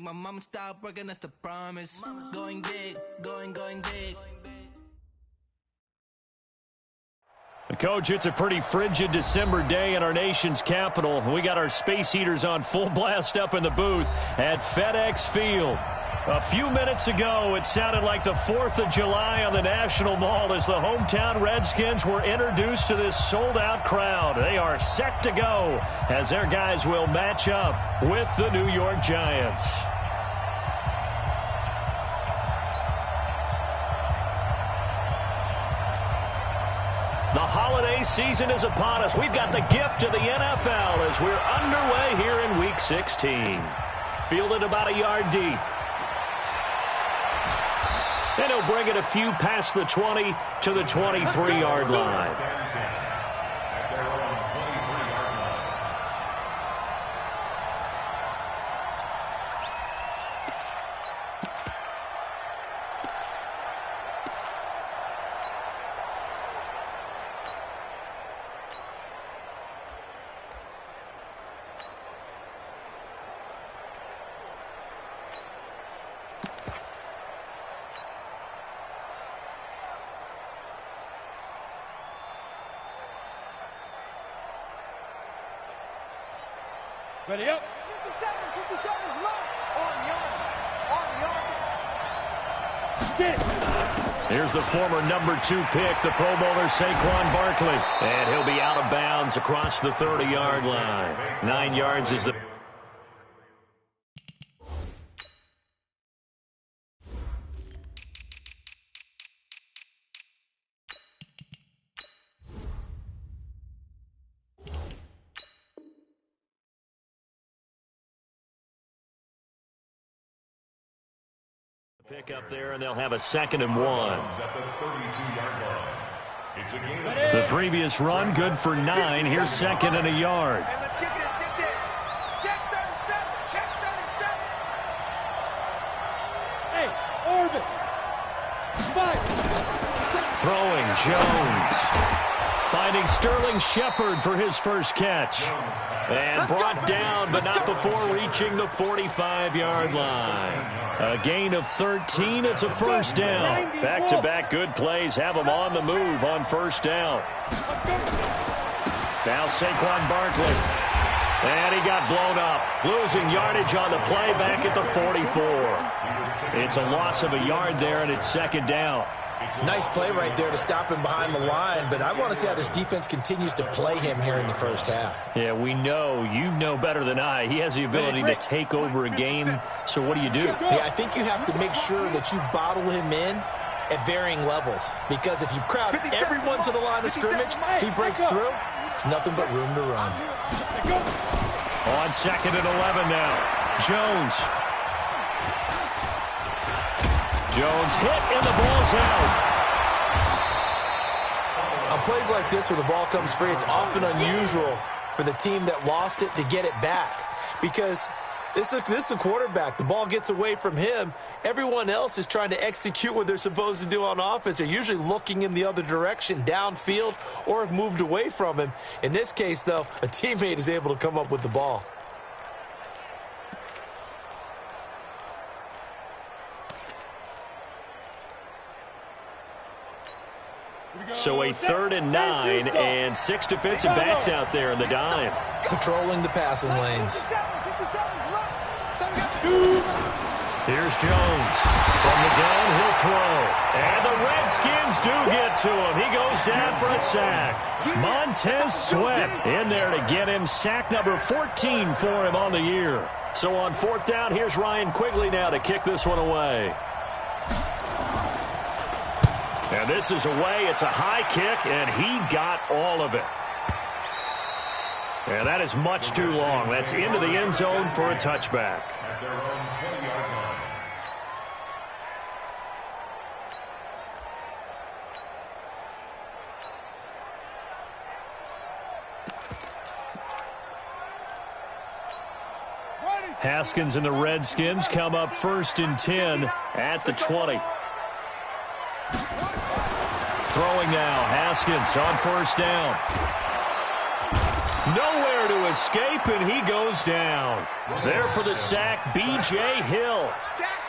make my mama stop working, that's the promise. Going big, going big. Coach, it's a pretty frigid December day in our nation's capital. We got our space heaters on full blast up in the booth at FedEx Field. A few minutes ago, it sounded like the 4th of July on the National Mall as the hometown Redskins were introduced to this sold-out crowd. They are set to go as their guys will match up with the New York Giants. The holiday season is upon us. We've got the gift of the NFL as we're underway here in Week 16. Fielded about a yard deep. And he'll bring it a few past the 20 to the 23-yard line. Ready up. 57, run. On yard. Here's the former number 2 pick, the Pro Bowler Saquon Barkley. And he'll be out of bounds across the 30-yard line. 9 yards is the... pick up there, and they'll have a 2nd and 1. The previous run, good for 9. Here's 2nd and a yard. Let's get this. Check 37. Hey, orbit. 5. Throwing, Jones. Finding Sterling Shepard for his first catch. And brought down, but not before reaching the 45-yard line. A gain of 13. It's a first down. Back-to-back good plays have them on the move on first down. Now Saquon Barkley. And he got blown up. Losing yardage on the play back at the 44. It's a loss of a yard there, and it's 2nd down. Nice play right there to stop him behind the line, but I want to see how this defense continues to play him here in the first half. Yeah, we know. You know better than I. He has the ability to take over a game, so what do? Yeah, I think you have to make sure that you bottle him in at varying levels, because if you crowd everyone to the line of scrimmage, if he breaks through, it's nothing but room to run. On 2nd and 11 now. Jones hit, and the ball's out. On plays like this where the ball comes free, it's often unusual for the team that lost it to get it back, because this is the quarterback. The ball gets away from him. Everyone else is trying to execute what they're supposed to do on offense. They're usually looking in the other direction, downfield, or have moved away from him. In this case, though, a teammate is able to come up with the ball. So a 3rd and 9 and 6 defensive backs out there in the dime. Patrolling the passing lanes. Here's Jones. From the gun, he'll throw. And the Redskins do get to him. He goes down for a sack. Montez Sweat in there to get him sack number 14 for him on the year. So on 4th down, here's Ryan Quigley now to kick this one away. And this is away. It's a high kick, and he got all of it. And that is much too long. That's into the end zone for a touchback. Haskins and the Redskins come up 1st and 10 at the 20. Throwing now, Haskins on 1st down. Nowhere to escape, and he goes down. There for the sack, B.J. Hill.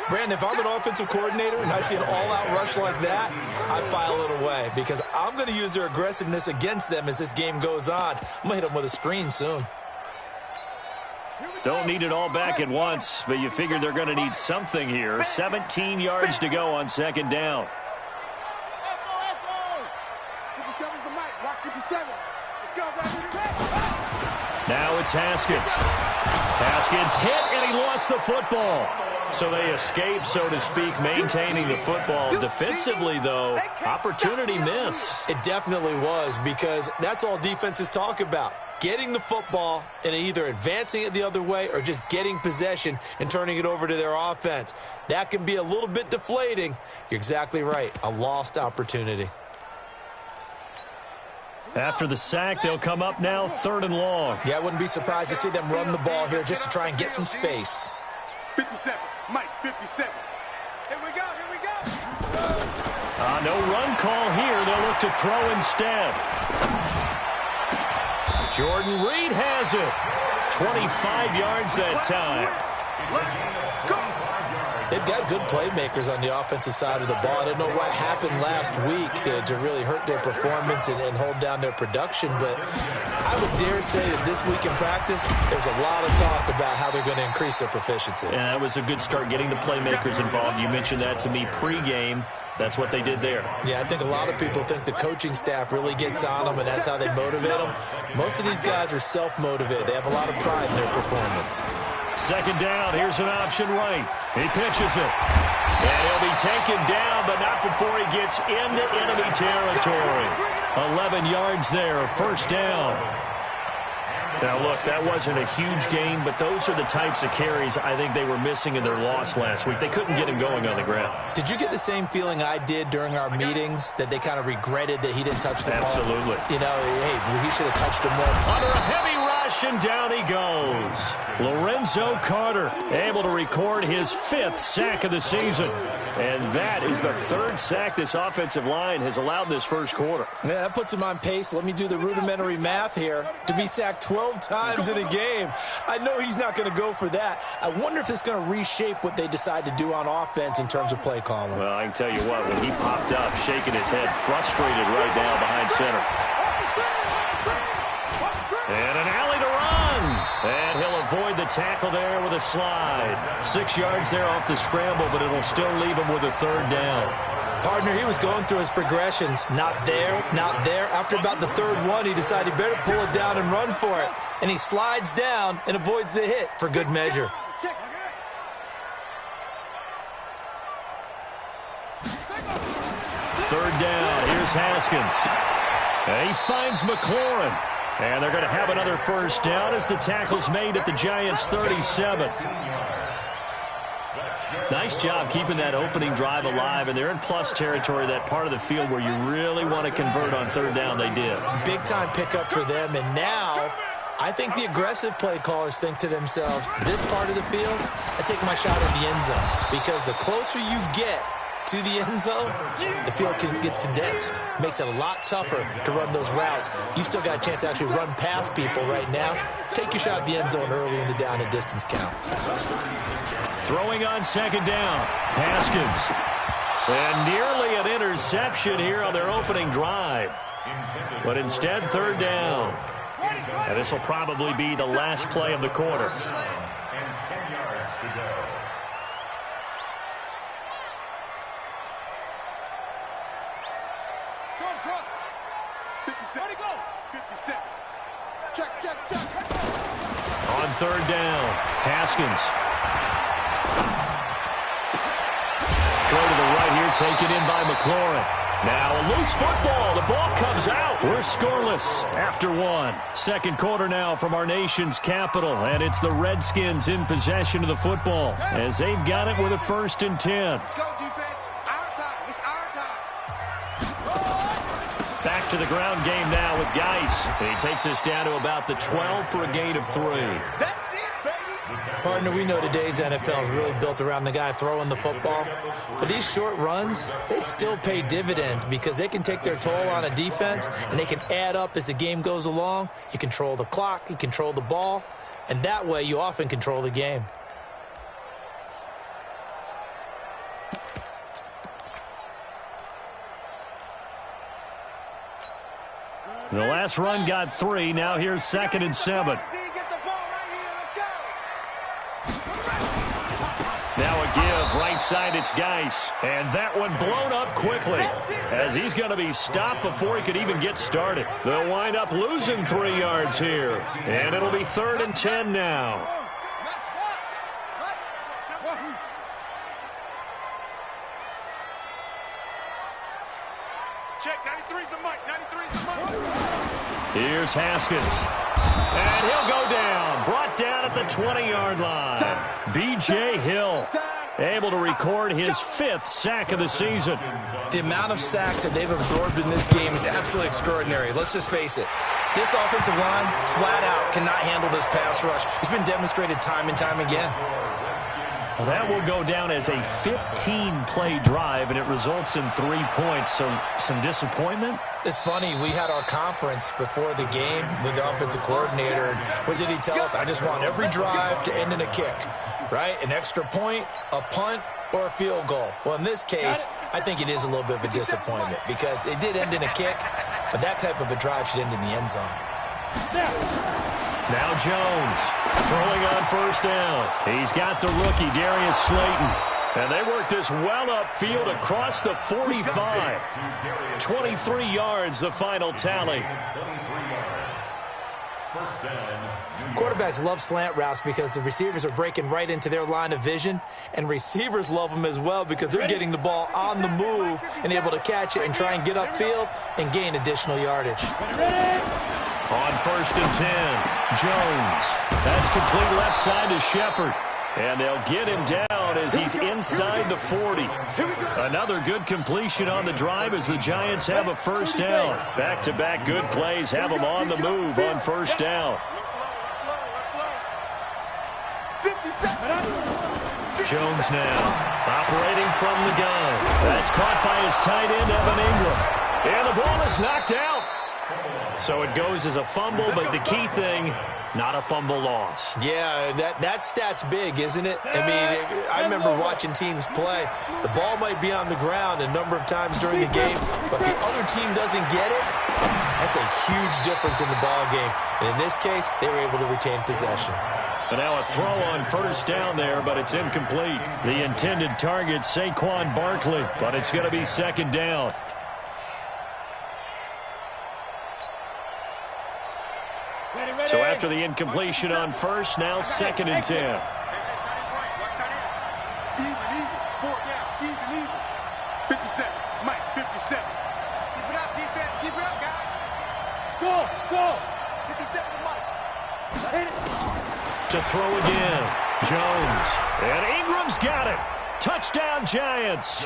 Brandon, if I'm an offensive coordinator and I see an all-out rush like that, I file it away because I'm going to use their aggressiveness against them as this game goes on. I'm going to hit them with a screen soon. Don't need it all back at once, but you figure they're going to need something here. 17 yards to go on second down. 57's the mic. Rock 57. Let's go, baby. Now it's Haskins. Haskins hit, and he lost the football. So they escape, so to speak, maintaining the football. Defensively, though, opportunity miss. It definitely was because that's all defenses talk about. Getting the football and either advancing it the other way or just getting possession and turning it over to their offense. That can be a little bit deflating. You're exactly right. A lost opportunity. After the sack, they'll come up now 3rd and long. Yeah, I wouldn't be surprised to see them run the ball here just to try and get some space. 57. Mike, 57. Here we go, here we go. No run call here. They'll look to throw instead. Jordan Reed has it. 25 yards that time. They've got good playmakers on the offensive side of the ball. I don't know what happened last week to really hurt their performance and hold down their production, but I would dare say that this week in practice, there's a lot of talk about how they're going to increase their proficiency. And that was a good start, getting the playmakers involved. You mentioned that to me pregame. That's what they did there. Yeah, I think a lot of people think the coaching staff really gets on them, and that's how they motivate them. Most of these guys are self-motivated. They have a lot of pride in their performance. Second down, here's an option right. He pitches it. And he'll be taken down, but not before he gets into enemy territory. 11 yards there, first down. Now, look, that wasn't a huge gain, but those are the types of carries I think they were missing in their loss last week. They couldn't get him going on the ground. Did you get the same feeling I did during our meetings, that they kind of regretted that he didn't touch the ball? Absolutely. You know, hey, he should have touched him more. Under a heavy rush, and down he goes. Lorenzo Carter able to record his 5th sack of the season. And that is the 3rd sack this offensive line has allowed this first quarter. Yeah, that puts him on pace. Let me do the rudimentary math here. To be sacked 12 times in a game. I know he's not going to go for that. I wonder if it's going to reshape what they decide to do on offense in terms of play calling. Well, I can tell you what, when he popped up, shaking his head, frustrated right now behind center. And an alley to run. And he'll avoid the tackle there with a slide. 6 yards there off the scramble, but it'll still leave him with a 3rd down. Partner, he was going through his progressions. Not there, not there. After about the 3rd one, he decided he better pull it down and run for it. And he slides down and avoids the hit for good measure. 3rd down. Here's Haskins. And he finds McLaurin. And they're going to have another first down as the tackle's made at the Giants' 37. Nice job keeping that opening drive alive, and they're in plus territory, that part of the field where you really want to convert on 3rd down. They did. Big-time pickup for them, and now I think the aggressive play callers think to themselves, this part of the field, I take my shot at the end zone, because the closer you get to the end zone, the field gets condensed. Makes it a lot tougher to run those routes. You still got a chance to actually run past people right now. Take your shot at the end zone early in the down and distance count. Throwing on 2nd down, Haskins. And nearly an interception here on their opening drive. But instead, 3rd down. And this will probably be the last play of the quarter. And 10 yards to go. Front. 57. 57. Check. On 3rd down, Haskins. Throw to the right here, taken in by McLaurin. Now a loose football. The ball comes out. We're scoreless after 1. Second quarter now from our nation's capital, and it's the Redskins in possession of the football as they've got it with a 1st and 10. Let's go, defense. Our time. It's our time. Back to the ground game now with Geis. He takes us down to about the 12 for a gain of 3. That's it, baby. Partner, we know today's NFL is really built around the guy throwing the football. But these short runs, they still pay dividends because they can take their toll on a defense, and they can add up as the game goes along. You control the clock, you control the ball, and that way you often control the game. The last run got 3. Now here's 2nd and 7. Now a give, right side, it's Geis. And that one blown up quickly as he's going to be stopped before he could even get started. They'll wind up losing 3 yards here. And it'll be 3rd and 10 now. Check, 93's the mic, 93's the mic. Here's Haskins. And he'll go down. Brought down at the 20-yard line. B.J. Hill able to record his 5th sack of the season. The amount of sacks that they've absorbed in this game is absolutely extraordinary. Let's just face it. This offensive line, flat out, cannot handle this pass rush. It's been demonstrated time and time again. Well, that will go down as a 15-play drive, and it results in 3 points. So some disappointment? It's funny. We had our conference before the game with the offensive coordinator. And what did he tell us? I just want every drive to end in a kick, right? An extra point, a punt, or a field goal. Well, in this case, I think it is a little bit of a disappointment because it did end in a kick, but that type of a drive should end in the end zone. Now Jones throwing on 1st down. He's got the rookie, Darius Slayton. And they work this well upfield across the 45. 23 yards, the final tally. Quarterbacks love slant routes because the receivers are breaking right into their line of vision, and receivers love them as well because they're getting the ball on the move and able to catch it and try and get upfield and gain additional yardage. On 1st and 10, Jones. That's complete left side to Shepard. And they'll get him down as he's inside the 40. Another good completion on the drive as the Giants have a 1st down. Back-to-back good plays have them on the move on 1st down. Jones now operating from the gun. That's caught by his tight end, Evan Ingram. And the ball is knocked out. So it goes as a fumble, but the key thing, not a fumble loss. Yeah, that stat's big, isn't it? I mean, I remember watching teams play. The ball might be on the ground a number of times during the game, but if the other team doesn't get it, that's a huge difference in the ball game. And in this case, they were able to retain possession. And now a throw on 1st down there, but it's incomplete. The intended target, Saquon Barkley, but it's going to be 2nd down. So after the incompletion on 1st, now 2nd and 10. Even, 4th down, even. 57, Mike, 57. Keep it up, defense, keep it up, guys. Go. 57, Mike. To throw again, Jones. And Ingram's got it. Touchdown, Giants.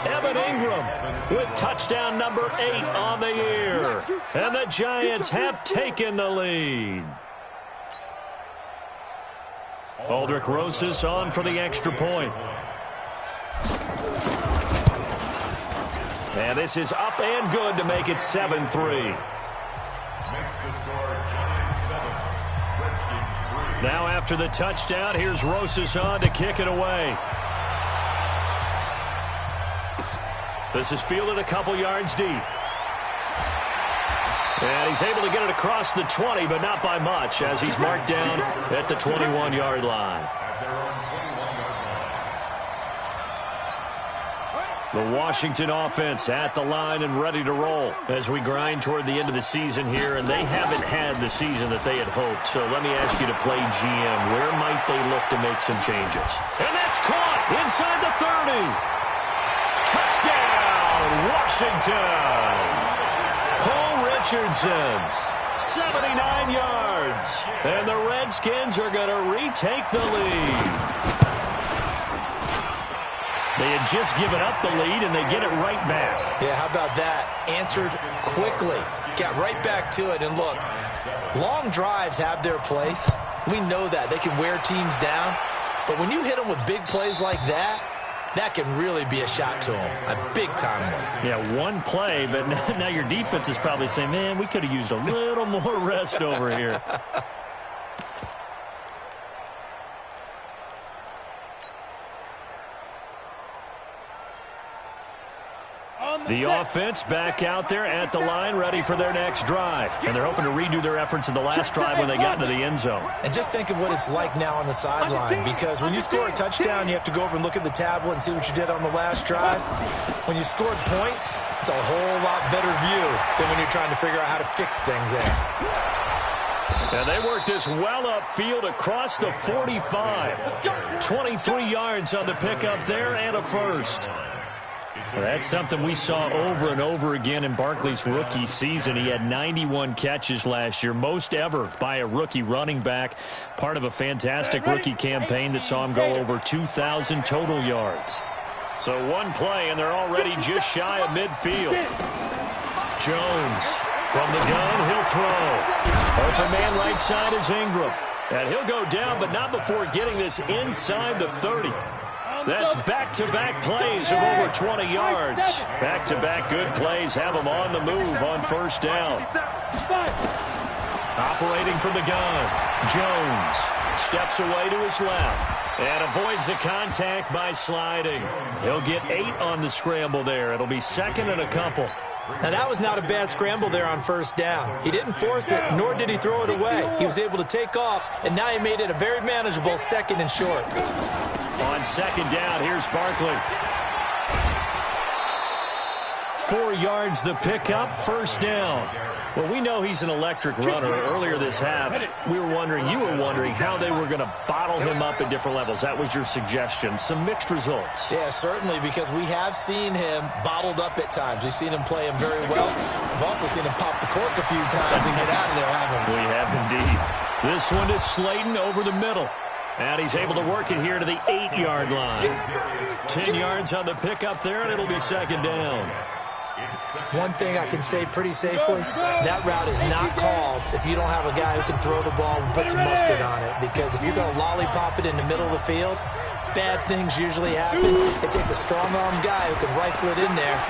Evan Ingram with touchdown number 8 on the year. And the Giants have taken the lead. Aldrich Rosas on for the extra point. And this is up and good to make it 7-3. Now after the touchdown, here's Rosas on to kick it away. This is fielded a couple yards deep. And he's able to get it across the 20, but not by much, as he's marked down at the 21-yard line. The Washington offense at the line and ready to roll as we grind toward the end of the season here, and they haven't had the season that they had hoped. So let me ask you to play GM. Where might they look to make some changes? And that's caught inside the 30. Touchdown, Washington. Paul Richardson, 79 yards. And the Redskins are going to retake the lead. They had just given up the lead, and they get it right back. Yeah, how about that? Answered quickly. Got right back to it. And look, long drives have their place, We know that. They can wear teams down. But when you hit them with big plays like that, that can really be a shot to them, a big-time one. Yeah, one play, but now your defense is probably saying, man, we could have used a little more rest over here. The offense back out there at the line, ready for their next drive. And they're hoping to redo their efforts in the last drive when they got into the end zone. And just think of what it's like now on the sideline, because when you score a touchdown, you have to go over and look at the tablet and see what you did on the last drive. When you scored points, it's a whole lot better view than when you're trying to figure out how to fix things there. And they work this well upfield across the 45. 23 yards on the pickup there and a first. Well, that's something we saw over and over again in Barkley's rookie season. He had 91 catches last year, most ever by a rookie running back, part of a fantastic rookie campaign that saw him go over 2,000 total yards. So one play, and they're already just shy of midfield. Jones from the gun, he'll throw. Open man right side is Ingram. And he'll go down, but not before getting this inside the 30. That's back-to-back plays of over 20 yards. Back-to-back good plays have him on the move on first down. Operating from the gun, Jones steps away to his left and avoids the contact by sliding. He'll get 8 on the scramble there. It'll be second and a couple. Now, that was not a bad scramble there on first down. He didn't force it, nor did he throw it away. He was able to take off, and now he made it a very manageable second and short. On second down, here's Barkley. 4 yards the pickup, first down. Well, we know he's an electric runner. Earlier this half, you were wondering how they were going to bottle him up at different levels. That was your suggestion. Some mixed results. Yeah, certainly, because we have seen him bottled up at times. We've seen him play him very well. We've also seen him pop the cork a few times and get out of there, haven't we? We have indeed. This one is Slayton over the middle. And he's able to work it here to the 8-yard line. 10 yards on the pickup there, and it'll be second down. One thing I can say pretty safely, that route is not called if you don't have a guy who can throw the ball and put some mustard on it. Because if you're going to lollipop it in the middle of the field, bad things usually happen. It takes a strong-armed guy who can rifle it in there.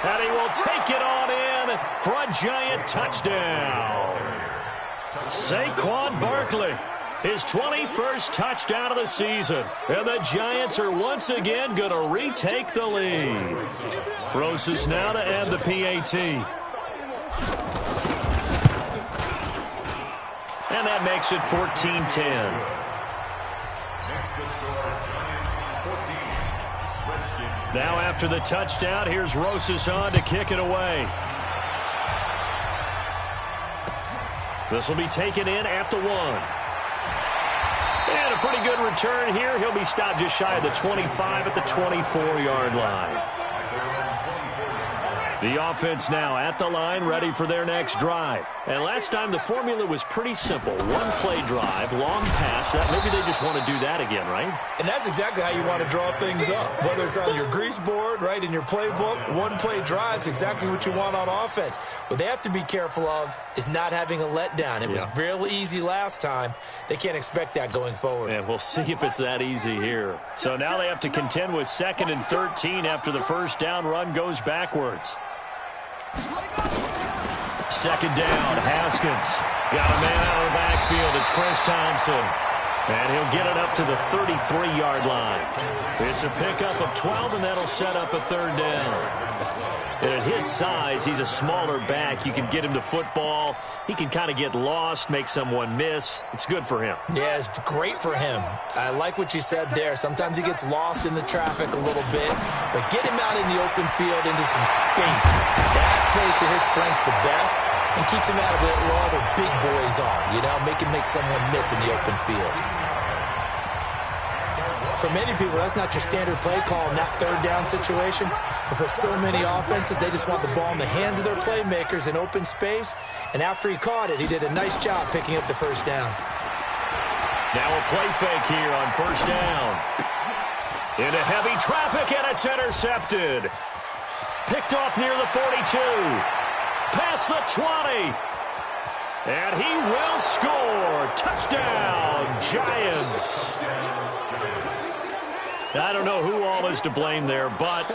And he will take it on in for a giant touchdown. Saquon Barkley. His 21st touchdown of the season. And the Giants are once again going to retake the lead. Roses now to end the PAT. And that makes it 14-10. Now after the touchdown, here's Roses on to kick it away. This will be taken in at the 1. And a pretty good return here. He'll be stopped just shy of the 25 at the 24-yard line. The offense now at the line, ready for their next drive. And last time the formula was pretty simple. One-play drive, long pass. Maybe they just want to do that again, right? And that's exactly how you want to draw things up. Whether it's on your grease board, right, in your playbook, one-play drive's exactly what you want on offense. What they have to be careful of is not having a letdown. It was real easy last time. They can't expect that going forward. And we'll see if it's that easy here. So now they have to contend with 2nd and 13 after the first down run goes backwards. Second down, Haskins. Got a man out of the backfield. It's Chris Thompson. And he'll get it up to the 33-yard line. It's a pickup of 12, and that'll set up a third down. And at his size, he's a smaller back. You can get him the football. He can kind of get lost, make someone miss. It's good for him. Yeah, it's great for him. I like what you said there. Sometimes he gets lost in the traffic a little bit, but get him out in the open field into some space. That plays to his strengths the best and keeps him out of it where all the big boys are, make him make someone miss in the open field. For many people, that's not your standard play call in that third down situation. But for so many offenses, they just want the ball in the hands of their playmakers in open space. And after he caught it, he did a nice job picking up the first down. Now a play fake here on first down. Into heavy traffic, and it's intercepted. Picked off near the 42. Past the 20. And he will score. Touchdown, Giants. I don't know who all is to blame there, but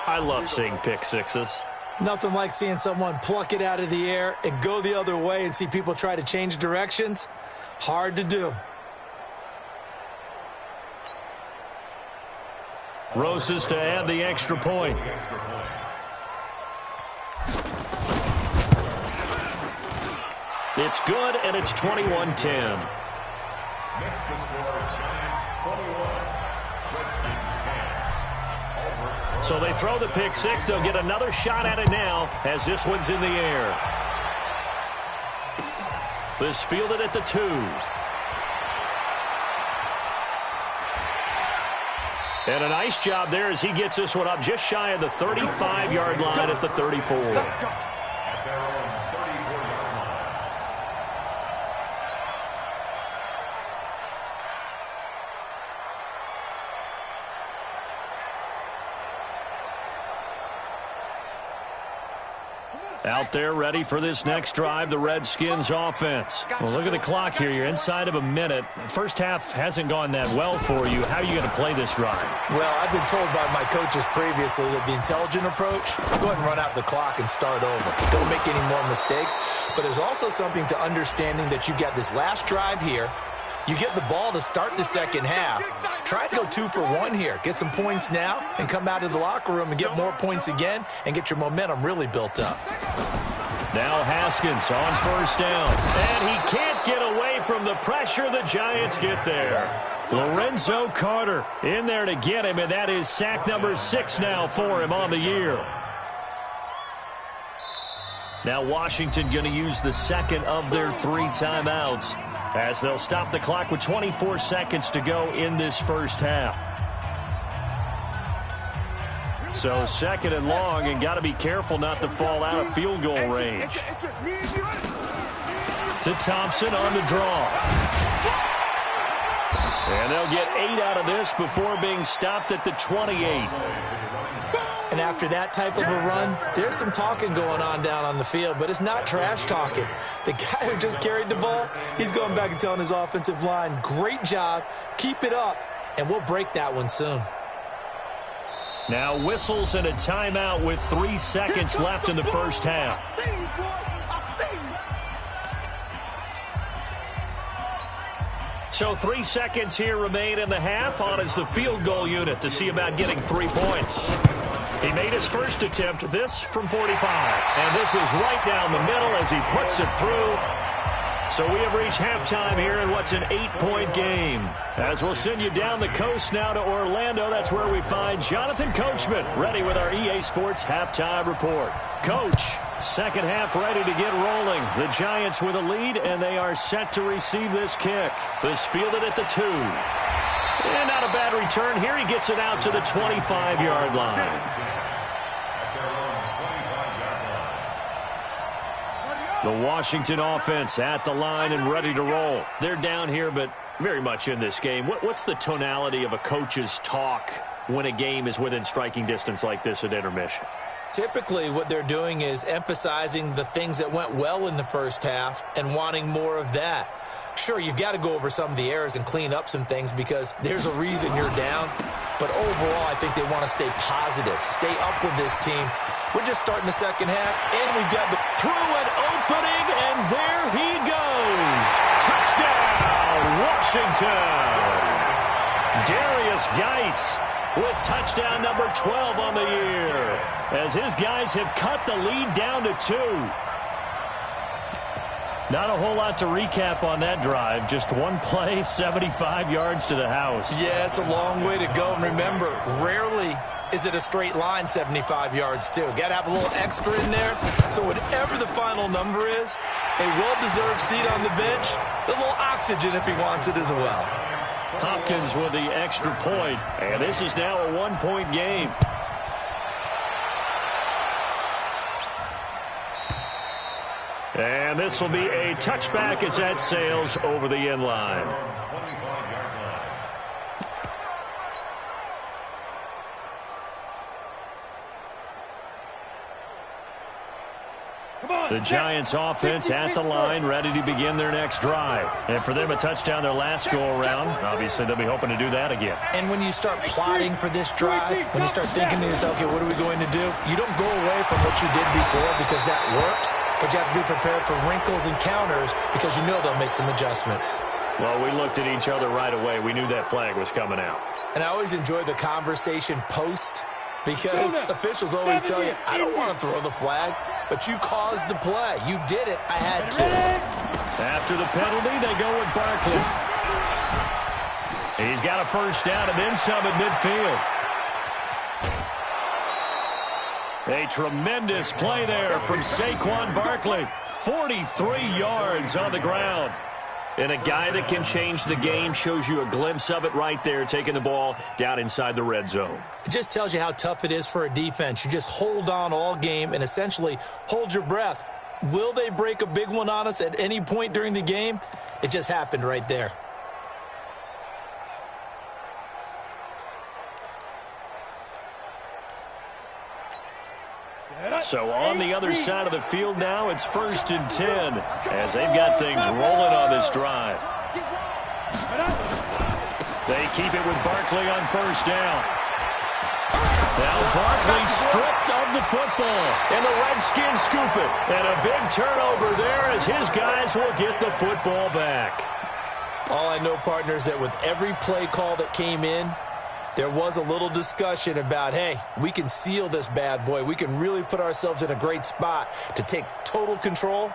I love seeing pick sixes. Nothing like seeing someone pluck it out of the air and go the other way and see people try to change directions. Hard to do. Roses to add the extra point. It's good, and it's 21-10. Next to score, Giants 21, Redskins 10. So they throw the pick six. They'll get another shot at it now as this one's in the air. This fielded at the 2. And a nice job there as he gets this one up just shy of the 35-yard line at the 34. At their own 34-yard line. Out there ready for this next drive, the Redskins offense. Well, look at the clock here. You're inside of a minute. First half hasn't gone that well for you. How are you going to play this drive? Well, I've been told by my coaches previously that the intelligent approach, go ahead and run out the clock and start over. Don't make any more mistakes. But there's also something to understanding that you've got this last drive here. You get the ball to start the second half. Try and go 2 for 1 here. Get some points now and come out of the locker room and get more points again and get your momentum really built up. Now Haskins on first down. And he can't get away from the pressure. The Giants get there. Lorenzo Carter in there to get him, and that is sack number 6 now for him on the year. Now Washington going to use the second of their 3 timeouts as they'll stop the clock with 24 seconds to go in this first half. So second and long, and got to be careful not to fall out of field goal range. To Thompson on the draw. And they'll get 8 out of this before being stopped at the 28. And after that type of a run, there's some talking going on down on the field, but it's not trash talking. The guy who just carried the ball, he's going back and telling his offensive line, great job, keep it up, and we'll break that one soon. Now whistles and a timeout with 3 seconds left in the first half. So 3 seconds here remain in the half. On is the field goal unit to see about getting 3 points. He made his first attempt, this from 45. And this is right down the middle as he puts it through. So we have reached halftime here in what's an 8-point game. As we'll send you down the coast now to Orlando, that's where we find Jonathan Coachman ready with our EA Sports halftime report. Coach, second half ready to get rolling. The Giants with a lead, and they are set to receive this kick. This fielded at the 2. And not a bad return here. He gets it out to the 25-yard line. The Washington offense at the line and ready to roll. They're down here, but very much in this game. What's the tonality of a coach's talk when a game is within striking distance like this at intermission? Typically, what they're doing is emphasizing the things that went well in the first half and wanting more of that. Sure, you've got to go over some of the errors and clean up some things because there's a reason you're down. But overall, I think they want to stay positive, stay up with this team. We're just starting the second half, and we've got the through an opening, and there he goes. Touchdown, Washington. Darius Geis with touchdown number 12 on the year, as his guys have cut the lead down to 2. Not a whole lot to recap on that drive. Just one play, 75 yards to the house. Yeah, it's a long way to go. And remember, rarely is it a straight line 75 yards, too. Got to have a little extra in there. So whatever the final number is, a well-deserved seat on the bench, a little oxygen if he wants it as well. Hopkins with the extra point, and this is now a 1-point game. And this will be a touchback as that sails over the end line. Come on. The Giants offense at the line, ready to begin their next drive. And for them, a touchdown their last go-around. Obviously, they'll be hoping to do that again. And when you start plotting for this drive, when you start thinking to yourself, okay, what are we going to do? You don't go away from what you did before because that worked, but you have to be prepared for wrinkles and counters because you know they'll make some adjustments. Well, we looked at each other right away. We knew that flag was coming out. And I always enjoy the conversation post because officials always tell you, I don't want to throw the flag, but you caused the play. You did it. I had to. After the penalty, they go with Barkley. He's got a first down and then some at midfield. A tremendous play there from Saquon Barkley. 43 yards on the ground. And a guy that can change the game, shows you a glimpse of it right there, taking the ball down inside the red zone. It just tells you how tough it is for a defense. You just hold on all game and essentially hold your breath. Will they break a big one on us at any point during the game? It just happened right there. So on the other side of the field now, it's 1st and 10 as they've got things rolling on this drive. They keep it with Barkley on first down. Now Barkley stripped of the football, and the Redskins scoop it. And a big turnover there as his guys will get the football back. All I know, partner, is that with every play call that came in, there was a little discussion about, hey, we can seal this bad boy. We can really put ourselves in a great spot to take total control,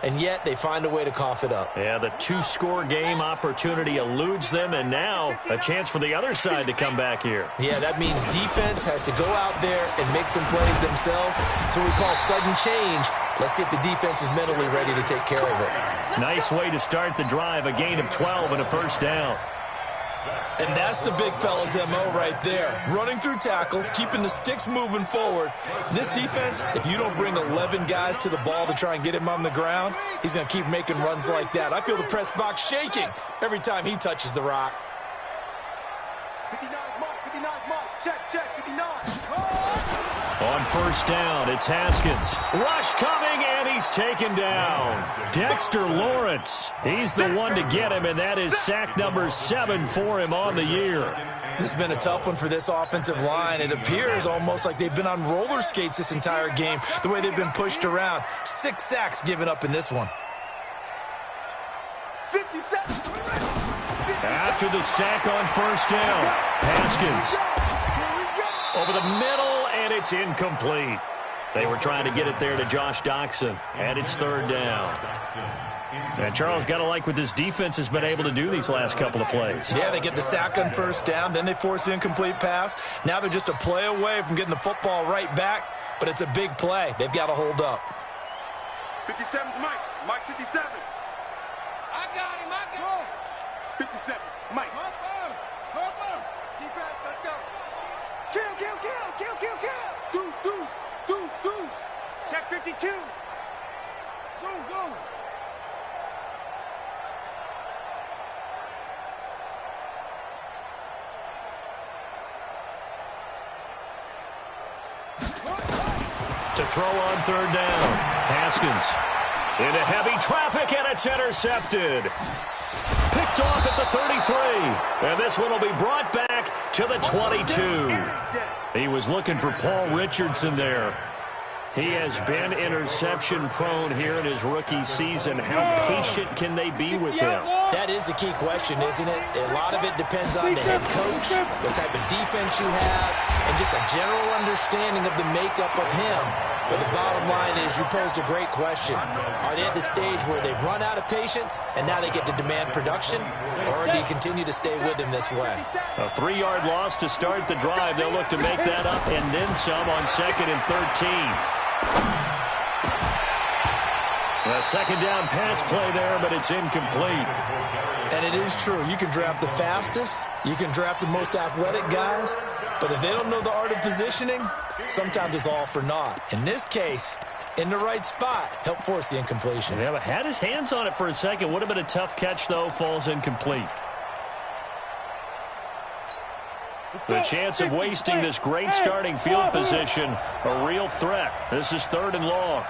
and yet they find a way to cough it up. Yeah, the 2-score game opportunity eludes them, and now a chance for the other side to come back here. Yeah, that means defense has to go out there and make some plays themselves. So we call sudden change. Let's see if the defense is mentally ready to take care of it. Nice way to start the drive, a gain of 12 and a first down. And that's the big fella's MO right there. Running through tackles, keeping the sticks moving forward. This defense, if you don't bring 11 guys to the ball to try and get him on the ground, he's going to keep making runs like that. I feel the press box shaking every time he touches the rock. 59 mark, 59 mark. Check, 59. On first down, it's Haskins. Rush coming, and he's taken down. Dexter Lawrence. He's the one to get him, and that is sack number 7 for him on the year. This has been a tough one for this offensive line. It appears almost like they've been on roller skates this entire game, the way they've been pushed around. 6 sacks given up in this one. 57. After the sack on first down, Haskins over the middle, and it's incomplete. They were trying to get it there to Josh Doxson, and it's 3rd down. And Charles, got to like what this defense has been able to do these last couple of plays. Yeah, they get the sack on first down, then they force the incomplete pass. Now they're just a play away from getting the football right back, but it's a big play. They've got to hold up. 57's Mike. Mike 57. I got him. 57. Mike. Defense, let's go. Kill. Deuce. Check 52. Zoom. To throw on 3rd down, Haskins into heavy traffic, and it's intercepted. Picked off at the 33, and this one will be brought back to the 22. He was looking for Paul Richardson there. He has been interception-prone here in his rookie season. How patient can they be with him? That is the key question, isn't it? A lot of it depends on the head coach, what type of defense you have, and just a general understanding of the makeup of him. But the bottom line is you posed a great question. Are they at the stage where they've run out of patience and now they get to demand production? Or do you continue to stay with him this way? A 3-yard loss to start the drive. They'll look to make that up and then some on 2nd and 13. A 2nd down pass play there, but it's incomplete. And it is true. You can draft the fastest. You can draft the most athletic guys. But if they don't know the art of positioning, sometimes it's all for naught. In this case, in the right spot, help force the incompletion. Yeah, but had his hands on it for a second. Would have been a tough catch, though. Falls incomplete. The chance of wasting this great starting field position, a real threat. This is 3rd and long.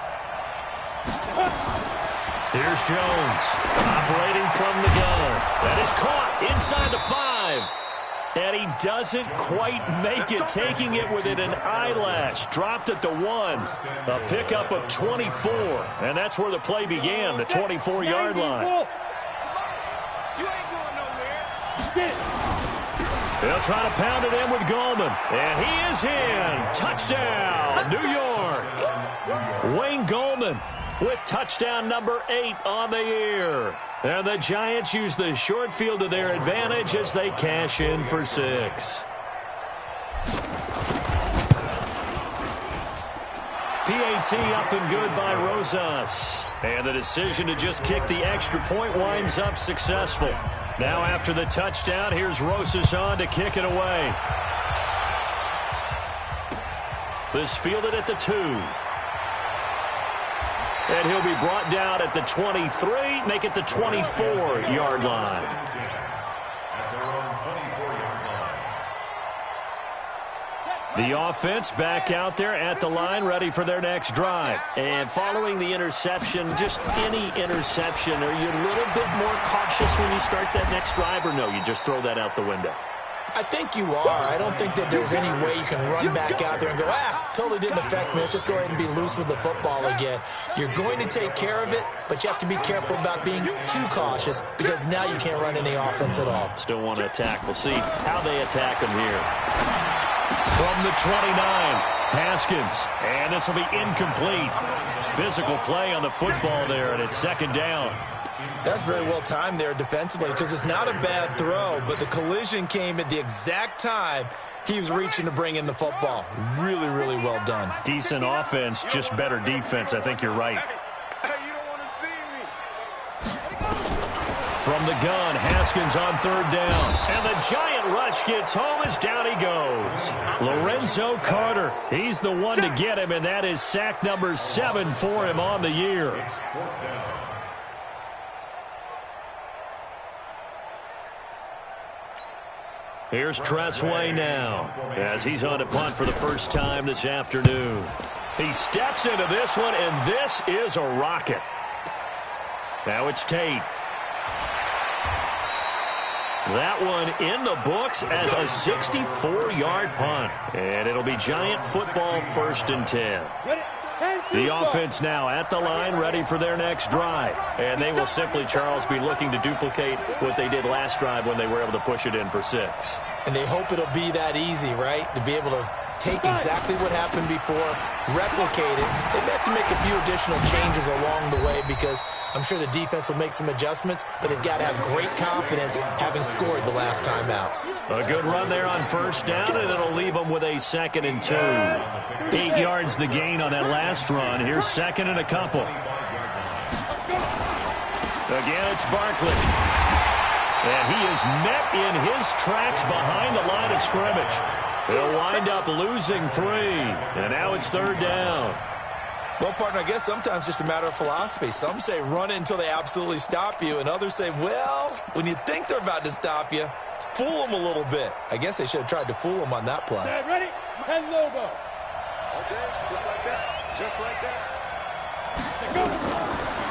Here's Jones, operating from the gun. That is caught inside the 5. And he doesn't quite make it, taking it within an eyelash. Dropped at the 1. A pickup of 24. And that's where the play began, the 24-yard line. You ain't going nowhere. They'll try to pound it in with Goldman. And he is in. Touchdown, New York. Wayne Goldman with touchdown number 8 on the year. And the Giants use the short field to their advantage as they cash in for 6. PAT up and good by Rosas. And the decision to just kick the extra point winds up successful. Now after the touchdown, here's Rosas on to kick it away. This fielded at the 2. And he'll be brought down at the 23, make it the 24-yard line. The offense back out there at the line, ready for their next drive. And following the interception, just any interception, are you a little bit more cautious when you start that next drive, or no, you just throw that out the window? I think you are. I don't think that there's any way you can run back out there and go, totally didn't affect me. Let's just go ahead and be loose with the football again. You're going to take care of it, but you have to be careful about being too cautious because now you can't run any offense at all. Still want to attack. We'll see how they attack them here. From the 29, Haskins. And this will be incomplete. Physical play on the football there, and it's second down. That's very well timed there defensively because it's not a bad throw, but the collision came at the exact time he was reaching to bring in the football. Really, really well done. Decent offense, just better defense. I think you're right. Hey, you don't want to see me. From the gun, Haskins on third down. And the giant rush gets home as down he goes. Lorenzo Carter, he's the one to get him, and that is sack number 7 for him on the year. Here's Tressway now as he's on to punt for the first time this afternoon. He steps into this one, and this is a rocket. Now it's Tate. That one in the books as a 64-yard punt. And it'll be Giant football, 1st and 10. The offense now at the line, ready for their next drive. And they will simply, Charles, be looking to duplicate what they did last drive when they were able to push it in for 6. And they hope it'll be that easy, right? To be able to take exactly what happened before, replicate it. They have to make a few additional changes along the way because I'm sure the defense will make some adjustments, but they've got to have great confidence having scored the last time out. A good run there on first down, and it'll leave them with a 2nd and 2. 8 yards the gain on that last run. Here's 2nd and a couple. Again, it's Barkley. And he is met in his tracks behind the line of scrimmage. He'll wind up losing 3. And now it's 3rd down. Well, partner, I guess sometimes it's just a matter of philosophy. Some say run it until they absolutely stop you, and others say, well, when you think they're about to stop you, fool them a little bit. I guess they should have tried to fool them on that play. Ready? 10 logo. Okay, just like that. Just like that.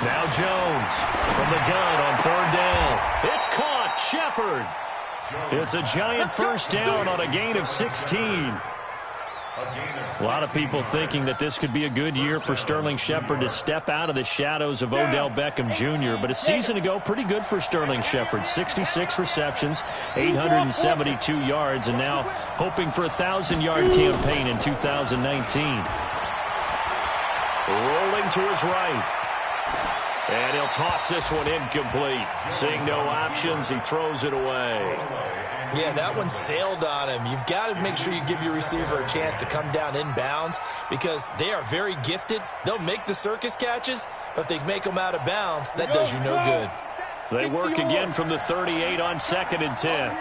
Now Jones from the gun on 3rd down. It's caught. Shepard. It's a Giant first down on a gain of 16. A lot of people thinking that this could be a good year for Sterling Shepard to step out of the shadows of Odell Beckham Jr. But a season ago, pretty good for Sterling Shepard. 66 receptions, 872 yards, and now hoping for a 1,000-yard campaign in 2019. Rolling to his right. And he'll toss this one incomplete. Seeing no options, he throws it away. Yeah, that one sailed on him. You've got to make sure you give your receiver a chance to come down inbounds because they are very gifted. They'll make the circus catches, but if they make them out of bounds, that does you no good. They work again from the 38 on 2nd and 10.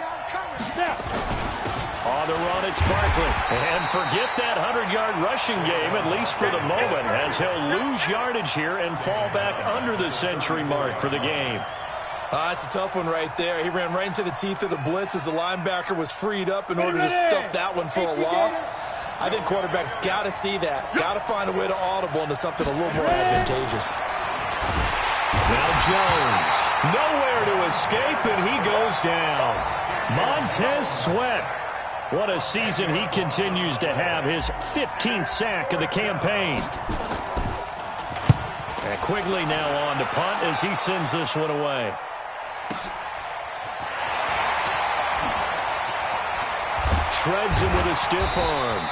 On the run, it's Barkley. And forget that 100-yard rushing game, at least for the moment, as he'll lose yardage here and fall back under the century mark for the game. That's a tough one right there. He ran right into the teeth of the blitz as the linebacker was freed up in order to stuff that one for a loss. I think quarterbacks got to see that. Got to find a way to audible into something a little more advantageous. Jones. Nowhere to escape, and he goes down. Montez Sweat. What a season he continues to have. His 15th sack of the campaign. And Quigley now on to punt as he sends this one away. Shreds him with a stiff arm.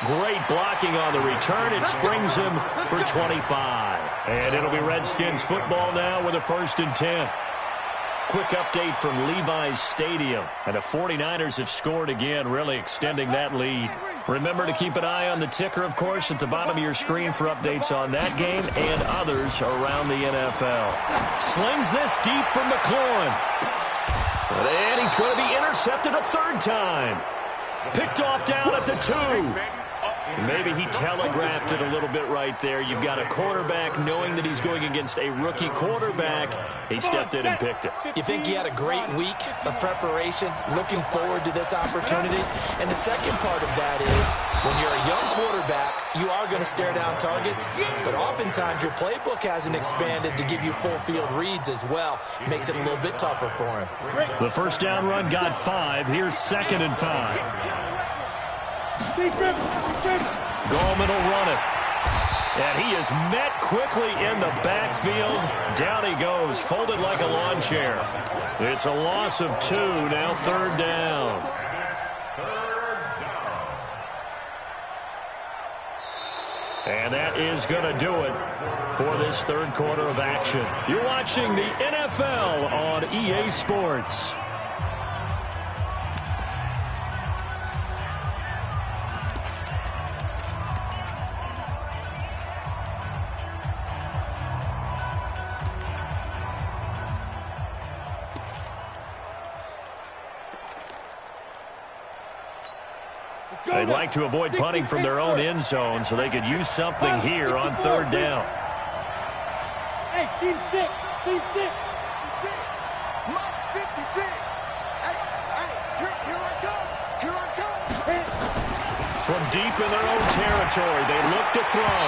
Great blocking on the return. It springs him for 25. And it'll be Redskins football now with a 1st and 10. Quick update from Levi's Stadium. And the 49ers have scored again, really extending that lead. Remember to keep an eye on the ticker, of course, at the bottom of your screen for updates on that game and others around the NFL. Slings this deep from McLaurin. And he's going to be intercepted a 3rd time. Picked off down at the 2. Maybe he telegraphed it a little bit right there. You've got a quarterback knowing that he's going against a rookie quarterback. He stepped in and picked it. You think he had a great week of preparation, looking forward to this opportunity? And the second part of that is, when you're a young quarterback, you are going to stare down targets, but oftentimes your playbook hasn't expanded to give you full field reads as well. Makes it a little bit tougher for him. The 1st down run got 5. Here's 2nd and 5. Gallman will run it. And he is met quickly in the backfield. Down he goes, folded like a lawn chair. It's a loss of 2, now 3rd down. And that is going to do it for this 3rd quarter of action. You're watching the NFL on EA Sports. They'd like to avoid punting from their own end zone so they could use something here on 3rd down. Hey, team 6. Team 6. 56. Hey, here I come. Here I come. From deep in their own territory, they look to throw.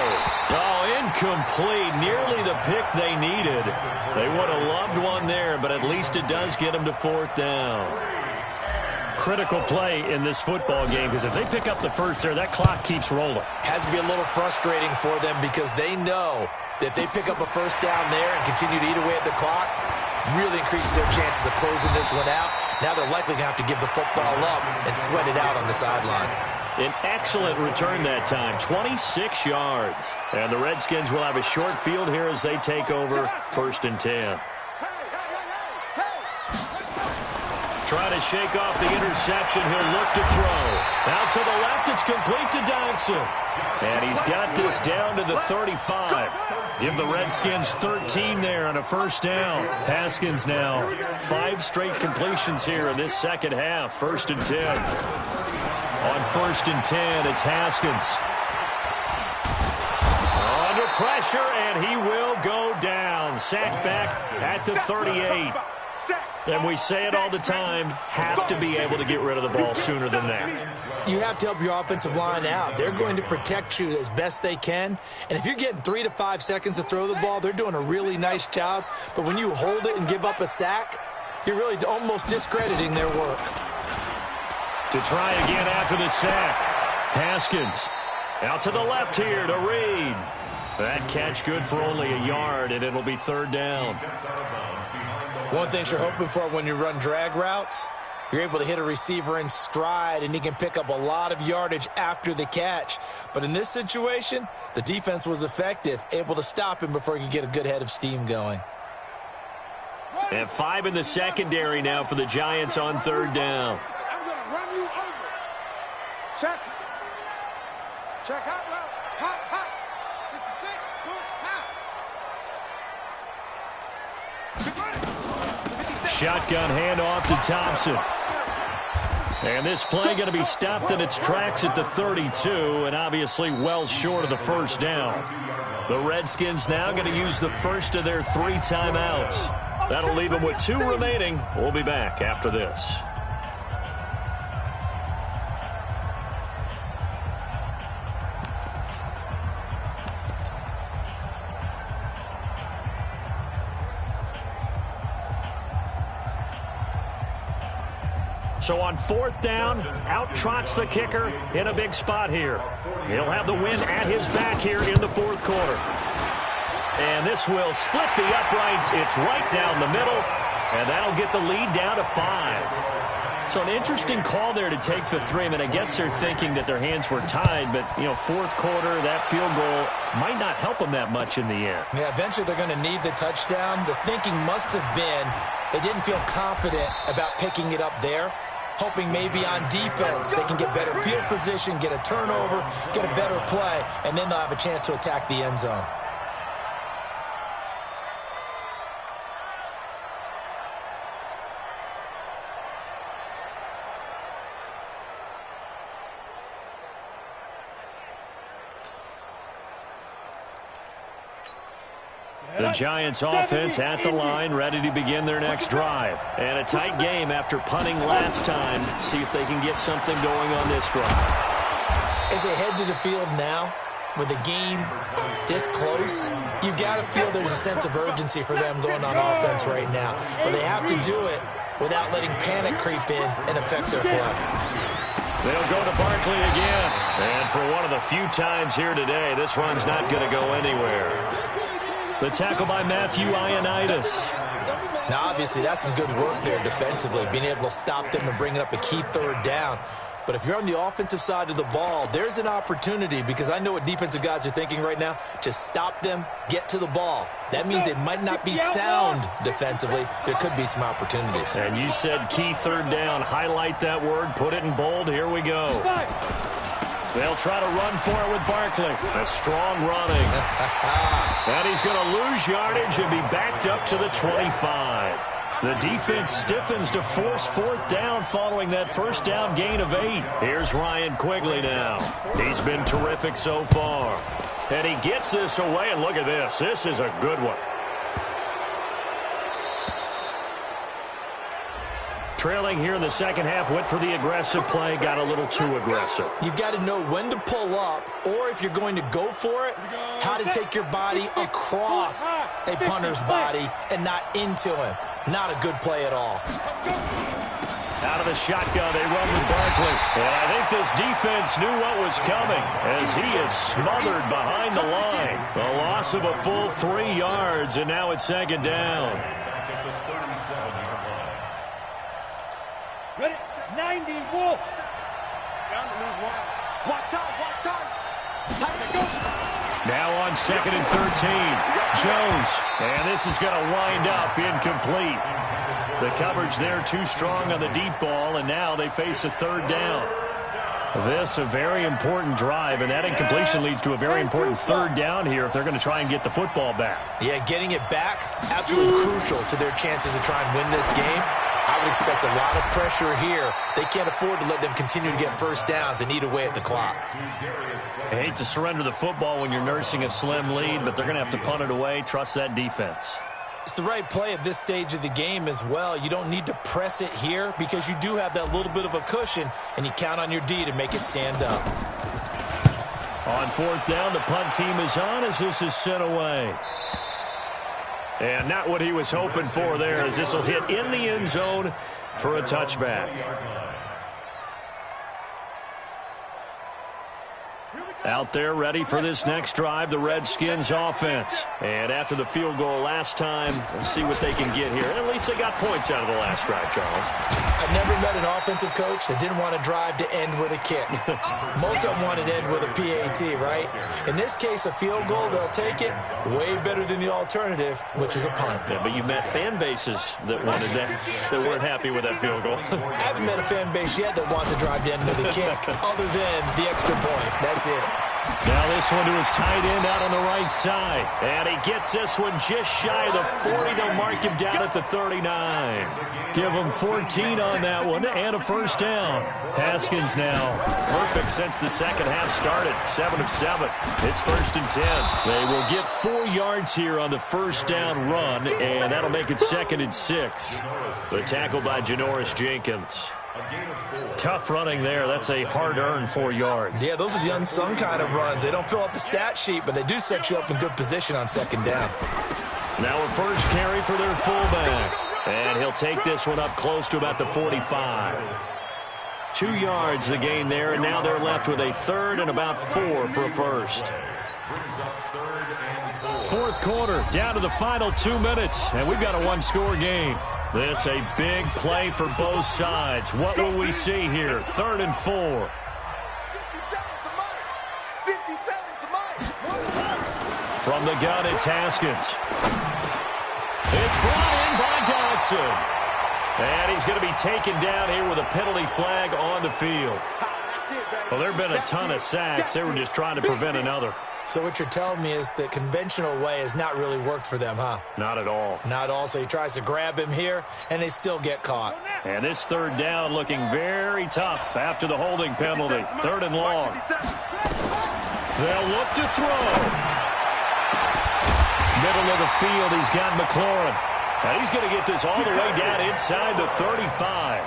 Oh, incomplete. Nearly the pick they needed. They would have loved one there, but at least it does get them to 4th down. Critical play in this football game, because if they pick up the 1st there, that clock keeps rolling. Has to be a little frustrating for them because they know that if they pick up a 1st down there and continue to eat away at the clock, really increases their chances of closing this one out. Now they're likely going to have to give the football up and sweat it out on the sideline. An excellent return that time, 26 yards. And the Redskins will have a short field here as they take over 1st and 10. Trying to shake off the interception. He'll look to throw. Out to the left. It's complete to Dodson. And he's got this down to the 35. Give the Redskins 13 there on a 1st down. Haskins now 5 straight completions here in this 2nd half. 1st and 10. On 1st and 10, it's Haskins. Under pressure, and he will go down. Sacked back at the 38. And we say it all the time, have to be able to get rid of the ball sooner than that. You have to help your offensive line out. They're going to protect you as best they can. And if you're getting 3 to 5 seconds to throw the ball, they're doing a really nice job. But when you hold it and give up a sack, you're really almost discrediting their work. To try again after the sack. Haskins out to the left here to Reed. That catch good for only a yard, and it'll be 3rd down. One thing you're hoping for when you run drag routes, you're able to hit a receiver in stride, and he can pick up a lot of yardage after the catch. But in this situation, the defense was effective, able to stop him before he could get a good head of steam going. And 5 in the secondary now for the Giants on 3rd down. I'm going to run you over. Check. Check hot route. Hot. 66. Shotgun handoff to Thompson. And this play going to be stopped in its tracks at the 32, and obviously well short of the 1st down. The Redskins now going to use the 1st of their 3 timeouts. That'll leave them with 2 remaining. We'll be back after this. So on 4th down, out trots the kicker in a big spot here. He'll have the wind at his back here in the 4th quarter. And this will split the uprights. It's right down the middle, and that'll get the lead down to 5. So an interesting call there to take the 3. I mean, I guess they're thinking that their hands were tied, but, 4th quarter, that field goal might not help them that much in the end. Yeah, eventually they're going to need the touchdown. The thinking must have been they didn't feel confident about picking it up there, hoping maybe on defense they can get better field position, get a turnover, get a better play, and then they'll have a chance to attack the end zone. The Giants offense at the line, ready to begin their next drive. And a tight game after punting last time. See if they can get something going on this drive. As they head to the field now, with the game this close, you've got to feel there's a sense of urgency for them going on offense right now. But they have to do it without letting panic creep in and affect their play. They'll go to Barkley again. And for one of the few times here today, this run's not going to go anywhere. The tackle by Matthew Ioannidis. Now, obviously, that's some good work there defensively, being able to stop them and bring up a key 3rd down. But if you're on the offensive side of the ball, there's an opportunity, because I know what defensive guys are thinking right now. Just stop them, get to the ball. That means they might not be sound defensively. There could be some opportunities. And you said key 3rd down. Highlight that word, put it in bold. Here we go. They'll try to run for it with Barkley. A strong running. And he's going to lose yardage and be backed up to the 25. The defense stiffens to force 4th down following that 1st down gain of 8. Here's Ryan Quigley now. He's been terrific so far. And he gets this away, and look at this. This is a good one. Trailing here in the 2nd half, went for the aggressive play, got a little too aggressive. You've got to know when to pull up, or if you're going to go for it, how to take your body across a punter's body and not into him. Not a good play at all. Out of the shotgun, they run with Barkley. And I think this defense knew what was coming as he is smothered behind the line. A loss of a full 3 yards, and now it's 2nd down. Ready? 90, Wolf. Down to lose 1. Watch time. Time to go. Now on 2nd and 13. Jones. And this is going to wind up incomplete. The coverage there too strong on the deep ball, and now they face a 3rd down. This a very important drive, and that incompletion leads to a very important 3rd down here if they're going to try and get the football back. Yeah, getting it back, absolutely crucial to their chances to try and win this game. I would expect a lot of pressure here. They can't afford to let them continue to get 1st downs and eat away at the clock. I hate to surrender the football when you're nursing a slim lead, but they're going to have to punt it away. Trust that defense. It's the right play at this stage of the game as well. You don't need to press it here because you do have that little bit of a cushion, and you count on your D to make it stand up. On 4th down, the punt team is on as this is sent away. And not what he was hoping for there, as this will hit in the end zone for a touchback. Out there ready for this next drive, the Redskins offense. And after the field goal last time, let's see what they can get here. At least they got points out of the last drive, Charles. I've never met an offensive coach that didn't want to drive to end with a kick. Most of them wanted to end with a PAT, right? In this case, a field goal, they'll take it. Way better than the alternative, which is a punt. Yeah, but you met fan bases that wanted that, that weren't happy with that field goal. I haven't met a fan base yet that wants to drive to end with a kick, other than the extra point. That's it. Now this one to his tight end out on the right side. And he gets this one just shy of the 40. They'll mark him down at the 39. Give him 14 on that one and a 1st down. Haskins now perfect since the 2nd half started. 7 of 7. It's 1st and 10. They will get 4 yards here on the 1st down run, and that'll make it 2nd and 6. The tackle by Janoris Jenkins. Tough running there. That's a hard-earned 4 yards. Yeah, those are the unsung kind of runs. They don't fill up the stat sheet, but they do set you up in good position on 2nd down. Now a first carry for their fullback. And he'll take this one up close to about the 45. 2 yards the gain there, and now they're left with a third and about 4 for a first. Fourth quarter, down to the final 2 minutes, and we've got a one-score game. This a big play for both sides. What will we see here? 3rd and 4. From the gun, it's Haskins. It's brought in by Dodson. And he's going to be taken down here with a penalty flag on the field. Well, there have been a ton of sacks. They were just trying to prevent another. So what you're telling me is the conventional way has not really worked for them, huh? Not at all. Not at all. So he tries to grab him here, and they still get caught. And this 3rd down looking very tough after the holding penalty. 3rd and long. They'll look to throw. Middle of the field, he's got McLaurin. And he's going to get this all the way down inside the 35.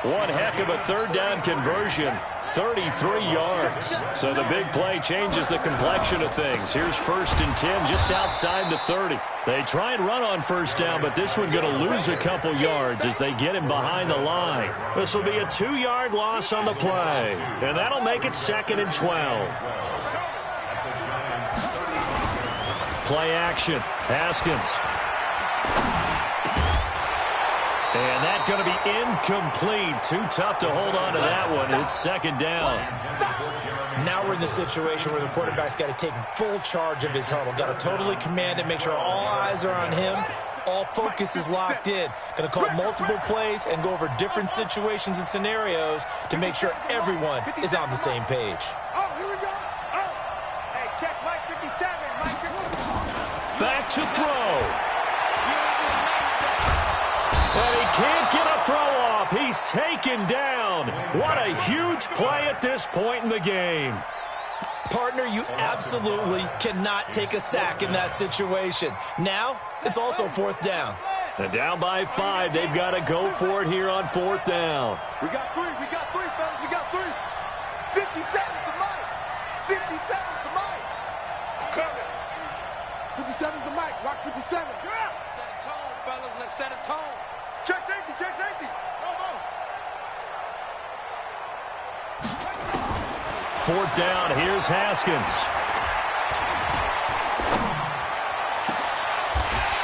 One heck of a 3rd down conversion, 33 yards. So the big play changes the complexion of things. Here's 1st and 10 just outside the 30. They try and run on 1st down, but this one going to lose a couple yards as they get him behind the line. This will be a 2-yard loss on the play, and that'll make it 2nd and 12. Play action. Haskins. And that's going to be incomplete. Too tough to hold on to that one. It's 2nd down. Now we're in the situation where the quarterback's got to take full charge of his huddle. Got to totally command it, make sure all eyes are on him. All focus is locked in. Going to call multiple plays and go over different situations and scenarios to make sure everyone is on the same page. Oh, here we go. Oh. Hey, check Mike 57. Mike 57. Back to throw. And he can't get a throw off. He's taken down. What a huge play at this point in the game. Partner, you absolutely cannot take a sack in that situation. Now, it's also 4th down. And down by 5. They've got to go for it here on 4th down. We got 3, fellas. We got 3. 57's the mic. 57's the mic. Coming. 57's the mic. Rock 57. Set a tone, fellas. Let's set a tone. Check safety. No. 4th down. Here's Haskins.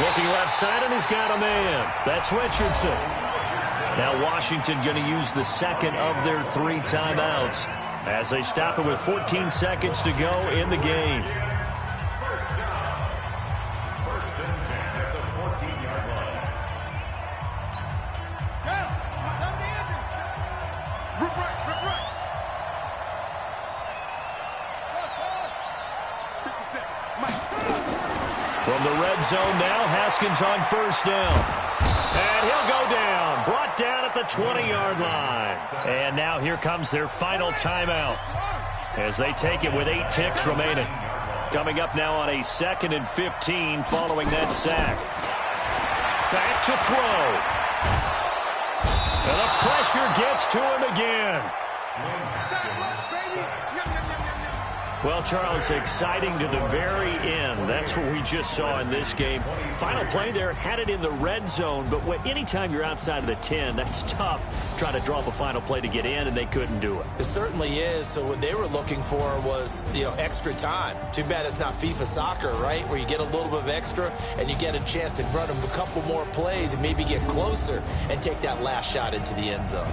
Looking left side, and he's got a man. That's Richardson. Now Washington going to use the 2nd of their 3 timeouts as they stop it with 14 seconds to go in the game. First and 10 at the 14-yard line. Rip right. 57. Mike. From the red zone now, Haskins on 1st down. And he'll go down. Brought down at the 20-yard line. And now here comes their final timeout as they take it with 8 ticks remaining. Coming up now on a 2nd and 15 following that sack. Back to throw. And the pressure gets to him again. Well, Charles, exciting to the very end. That's what we just saw in this game. Final play there, had it in the red zone, but anytime you're outside of the 10, that's tough trying to draw up a final play to get in, and they couldn't do it. It certainly is. So what they were looking for was, extra time. Too bad it's not FIFA soccer, right, where you get a little bit of extra and you get a chance to run a couple more plays and maybe get closer and take that last shot into the end zone.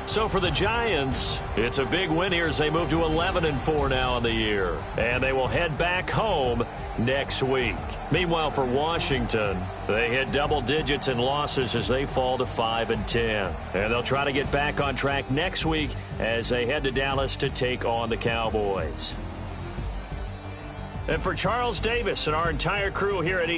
So for the Giants, it's a big win here as they move to 11-4 now on the year. And they will head back home next week. Meanwhile, for Washington, they hit double digits in losses as they fall to 5-10. And they'll try to get back on track next week as they head to Dallas to take on the Cowboys. And for Charles Davis and our entire crew here at